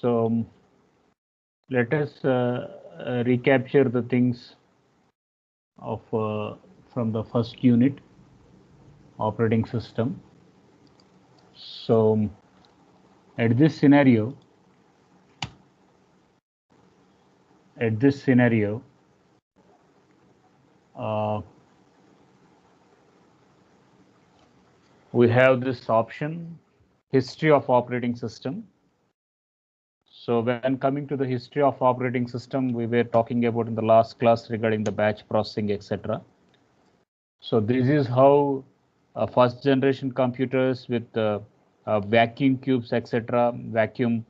So let us recapture the things of from the first unit, operating system. So at this scenario, we have this option, history of operating system. So when coming to the history of operating system, we were talking about in the last class regarding the batch processing, etc. So this is how first generation computers with vacuum cubes, etc. Vacuum.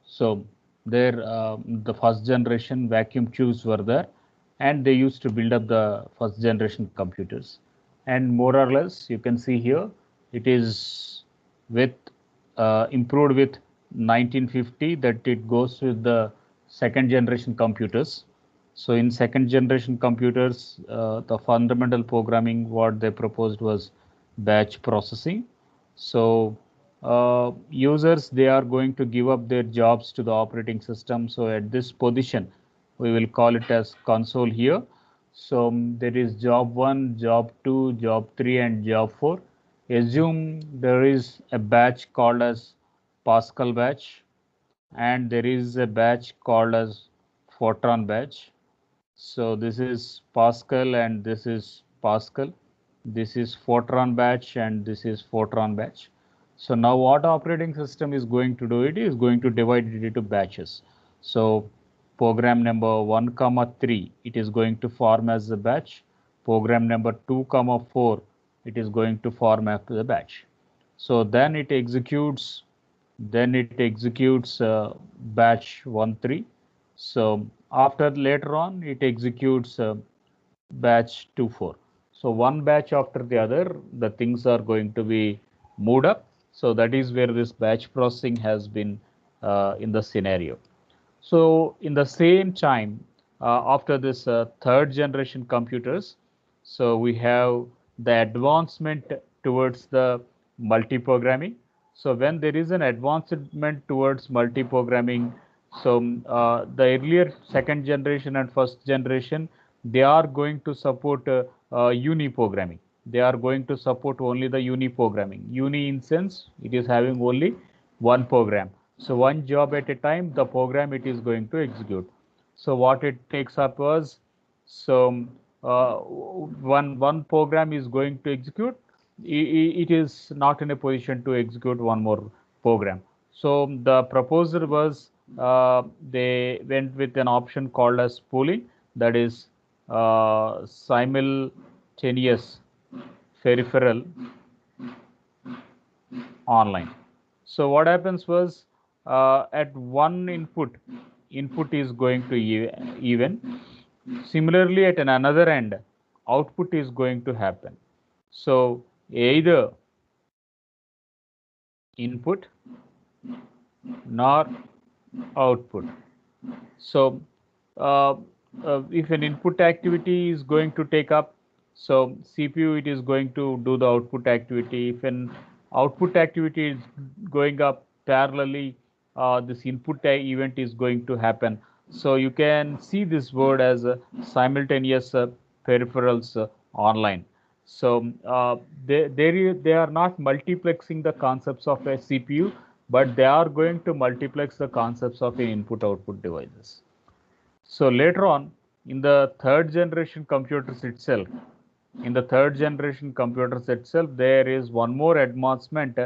So there, the first generation vacuum tubes were there, and they used to build up the first generation computers. And more or less, you can see here, it is with improved with 1950 that it goes with the second generation computers. So in second generation computers, the fundamental programming what they proposed was batch processing. So users, they are going to give up their jobs to the operating system. So at this position, we will call it as console here. So there is job 1, job 2, job 3 and job 4. Assume there is a batch called as Pascal batch, and there is a batch called as Fortran batch. So this is Pascal and this is Pascal. This is Fortran batch and this is Fortran batch. So now what operating system is going to do, it is going to divide it into batches. So program number 1 comma 3, it is going to form as a batch. Program number 2 comma 4, it is going to form after the batch. So then it executes batch 1 3. So after later on it executes batch 2 4. So one batch after the other, the things are going to be moved up. So that is where this batch processing has been in the scenario. So in the same time, after this third generation computers, so we have the advancement towards the multi-programming. So when there is an advancement towards multi-programming, so the earlier second generation and first generation, they are going to support uni-programming. They are going to support only the uni-programming. Uni in sense, it is having only one program. So one job at a time, the program it is going to execute. So what it takes up was, so one program is going to execute. It is not in a position to execute one more program. So the proposal was they went with an option called as pooling, that is simultaneous peripheral online. So what happens was at one input is going to even. Similarly, at another end, output is going to happen. So either input nor output. So if an input activity is going to take up, so CPU it is going to do the output activity. If an output activity is going up parallelly, this input event is going to happen. So you can see this word as simultaneous peripherals online. So they are not multiplexing the concepts of a CPU, but they are going to multiplex the concepts of an input-output devices. So later on, in the third generation computers itself, there is one more advancement,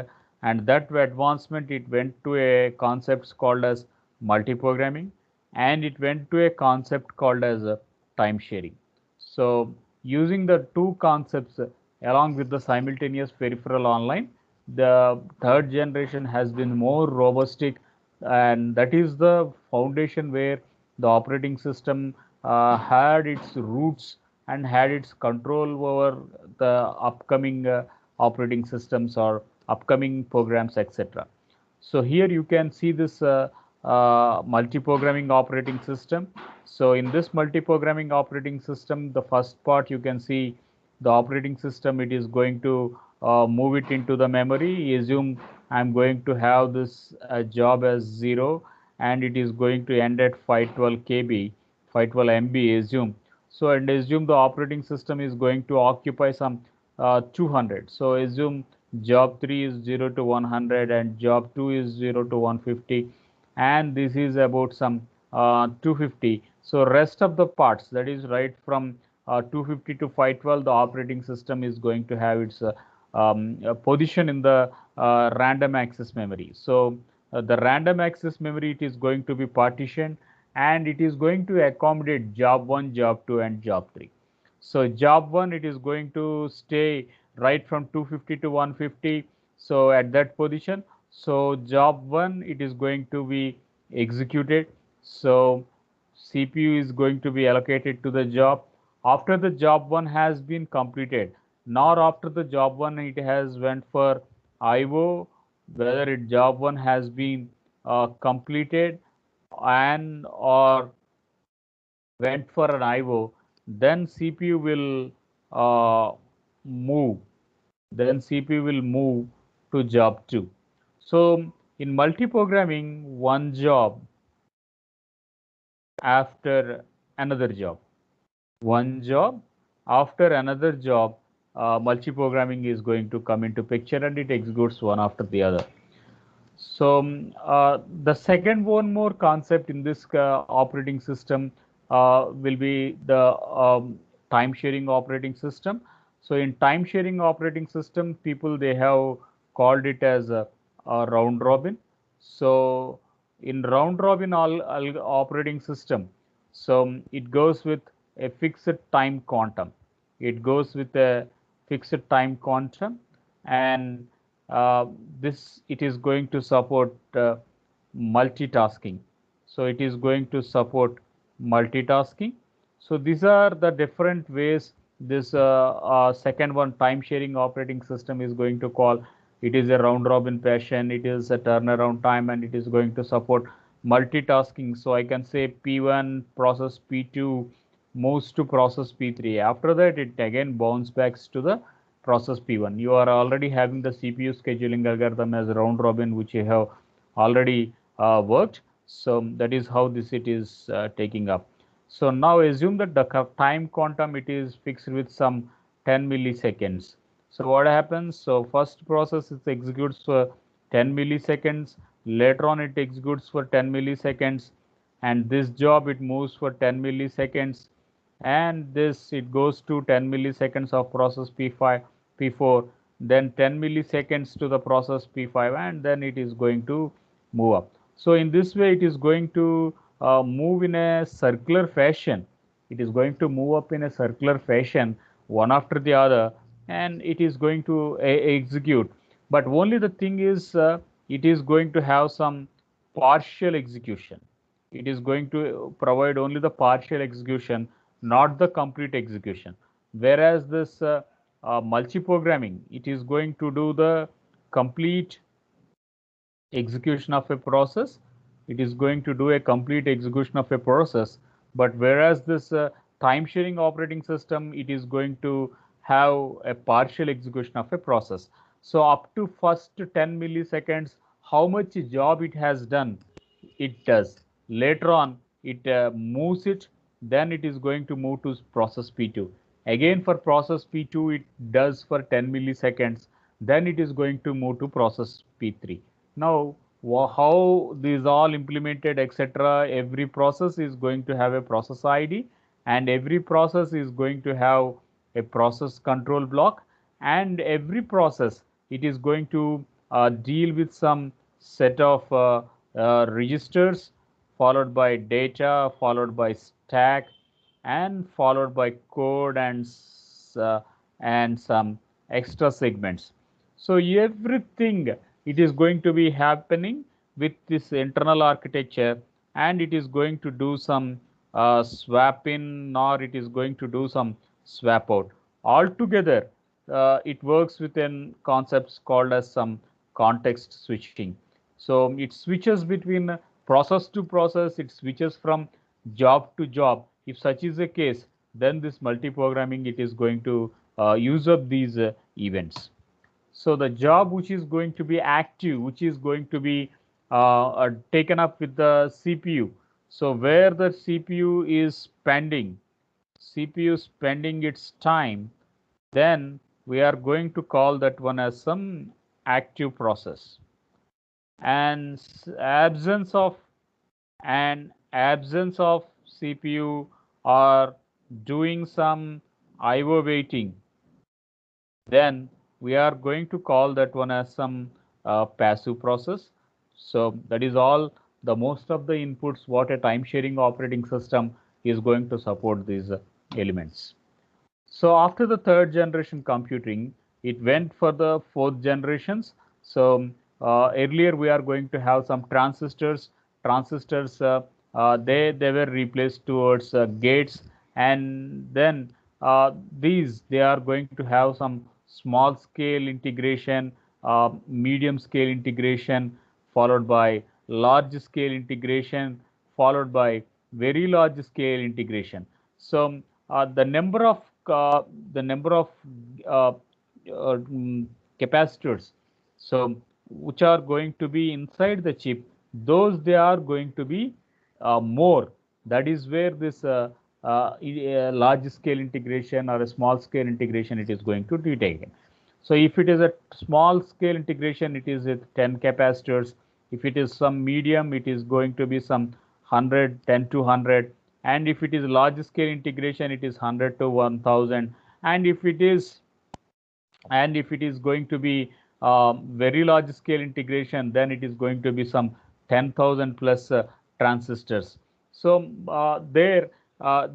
and that advancement it went to a concept called as multi-programming, and it went to a concept called as time sharing. So using the two concepts along with the simultaneous peripheral online, the third generation has been more robust, and that is the foundation where the operating system had its roots and had its control over the upcoming operating systems or upcoming programs, etc. So here you can see this multi-programming operating system. So in this multi-programming operating system, the first part you can see the operating system, it is going to move it into the memory. Assume I'm going to have this job as 0 and it is going to end at 512 KB, 512 MB, assume. So, and assume the operating system is going to occupy some 200. So, assume job 3 is 0 to 100 and job 2 is 0 to 150, and this is about some 250. So, rest of the parts, that is right from 250 to 512, the operating system is going to have its position in the random access memory. So, the random access memory, it is going to be partitioned and it is going to accommodate job 1, job 2 and job 3. So, job 1, it is going to stay right from 250 to 150. So, at that position, so job 1, it is going to be executed. So, CPU is going to be allocated to the job. After the job 1 has been completed, nor after the job 1 it has went for IO, whether it job 1 has been completed and or went for an IO, then CPU will move. Then CPU will move to job 2. So in multiprogramming, one job after another job, one job after another job, multiprogramming is going to come into picture and it executes one after the other. So the second one more concept in this operating system will be the time sharing operating system. So in time sharing operating system, people they have called it as a round robin. So in round robin all operating system, so it goes with a fixed time quantum. It goes with a fixed time quantum, and uh, this it is going to support multitasking. So it is going to support multitasking. So these are the different ways this second one, time sharing operating system, is going to call. It is a round robin fashion, it is a turnaround time, and it is going to support multitasking. So I can say P1 process P2 moves to process P3. After that, it again bounce backs to the process P1. You are already having the CPU scheduling algorithm as round robin, which you have already worked. So that is how this it is taking up. So now assume that the time quantum, it is fixed with some 10 milliseconds. So what happens? So first process it executes for 10 milliseconds. Later on it executes for 10 milliseconds, and this job it moves for 10 milliseconds, and this it goes to 10 milliseconds of process P5, P4, then 10 milliseconds to the process P5, and then it is going to move up. So in this way, it is going to move in a circular fashion. It is going to move up in a circular fashion, one after the other, and it is going to execute. But only the thing is, it is going to have some partial execution. It is going to provide only the partial execution, not the complete execution. Whereas this multiprogramming, it is going to do the complete execution of a process. It is going to do a complete execution of a process. But whereas this time sharing operating system, it is going to have a partial execution of a process. So up to first 10 milliseconds, how much job it has done, it does. Later on, it moves it, then it is going to move to process P2. Again for process P2, it does for 10 milliseconds, then it is going to move to process P3. Now, how these all implemented, etc., every process is going to have a process ID, and every process is going to have a process control block, and every process it is going to deal with some set of registers, followed by data, followed by stack, and followed by code and some extra segments. So everything it is going to be happening with this internal architecture, and it is going to do some swap in, or it is going to do some swap out. Altogether, it works within concepts called as some context switching. So it switches between process to process, it switches from job to job. If such is the case, then this multiprogramming it is going to use up these events. So the job which is going to be active, which is going to be taken up with the CPU. So where the CPU spending its time, then we are going to call that one as some active process. And absence of CPU or doing some IO waiting, then we are going to call that one as some passive process. So that is all the most of the inputs what a time sharing operating system is going to support these elements. So after the third generation computing, it went for the fourth generations. So earlier we are going to have some transistors. Transistors they were replaced towards gates, and then they are going to have some small scale integration, medium scale integration, followed by large scale integration, followed by very large scale integration. So the number of the number of uh, capacitors, so which are going to be inside the chip, those they are going to be more. That is where this large scale integration or a small scale integration it is going to be taken. So if it is a small scale integration, it is with 10 capacitors. If it is some medium, it is going to be some 100, 10 to 100. And if it is large scale integration, it is 100 to 1000. And if it is going to be very large scale integration, then it is going to be some 10,000 plus transistors. So there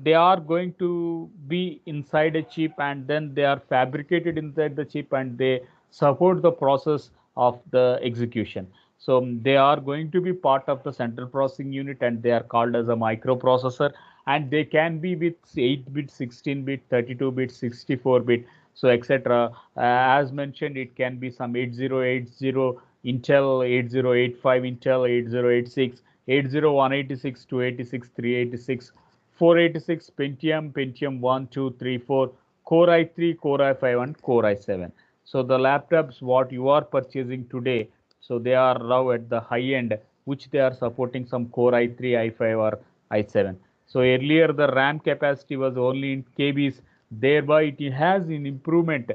they are going to be inside a chip, and then they are fabricated inside the chip, and they support the process of the execution. So they are going to be part of the central processing unit, and they are called as a microprocessor, and they can be with 8-bit, 16-bit, 32-bit, 64-bit, so etc. As mentioned, it can be some 8080 Intel, 8085 Intel, 8086, 80186, 286, 386, 486, Pentium 1, 2, 3, 4, Core i3, Core i5, and Core i7. So the laptops what you are purchasing today, so they are now at the high end, which they are supporting some Core i3, i5, or i7. So earlier the RAM capacity was only in KBs, thereby it has an improvement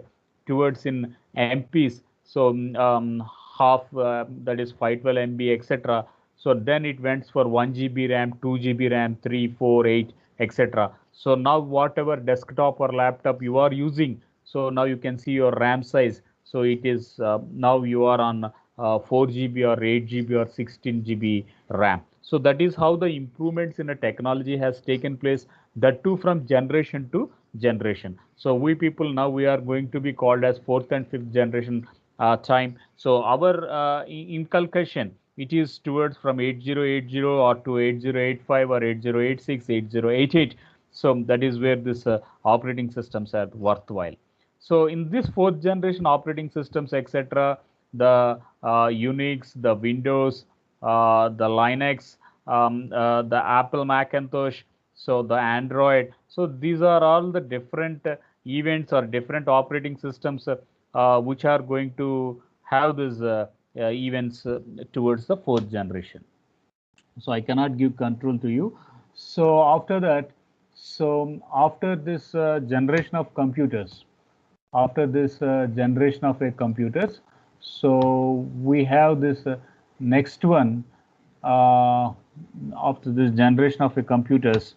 towards in MPs. So half that is 512 MB, etc. So then it went for 1 GB RAM, 2 GB RAM, 3, 4, 8, etc. So now whatever desktop or laptop you are using, so now you can see your RAM size. So it is now you are on 4 GB or 8 GB or 16 GB RAM. So that is how the improvements in the technology has taken place, that too from generation to generation. So we people now we are going to be called as fourth and fifth generation time. So our inculcation, it is towards from 8080 or to 8085 or 8086, 8088. So that is where this operating systems are worthwhile. So in this fourth generation operating systems, etc., the Unix, the Windows, the Linux, the Apple Macintosh, so the Android. So these are all the different events or different operating systems which are going to have these events towards the fourth generation. So I cannot give control to you. So after that, so after this generation of computers, after this generation of a computers, so we have this next one uh, after this generation of a computers.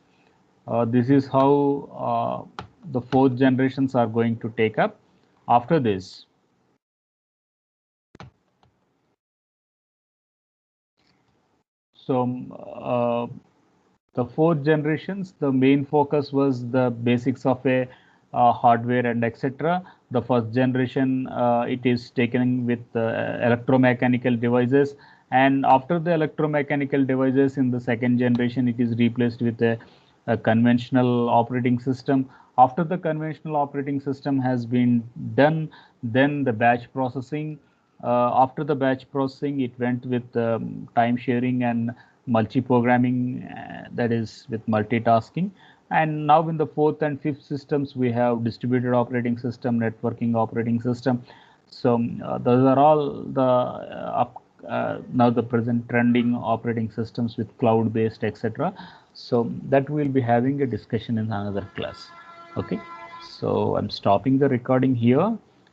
This is how the fourth generations are going to take up after this. So the fourth generations, the main focus was the basics of a hardware and etc. The first generation, it is taken with electromechanical devices, and after the electromechanical devices in the second generation, it is replaced with a conventional operating system. After the conventional operating system has been done, then the batch processing. After the batch processing, it went with time sharing and multi-programming, that is with multitasking. And now in the fourth and fifth systems, we have distributed operating system, networking operating system. So those are all the now the present trending operating systems with cloud based, etc. So that we'll be having a discussion in another class. Okay, so I'm stopping the recording here.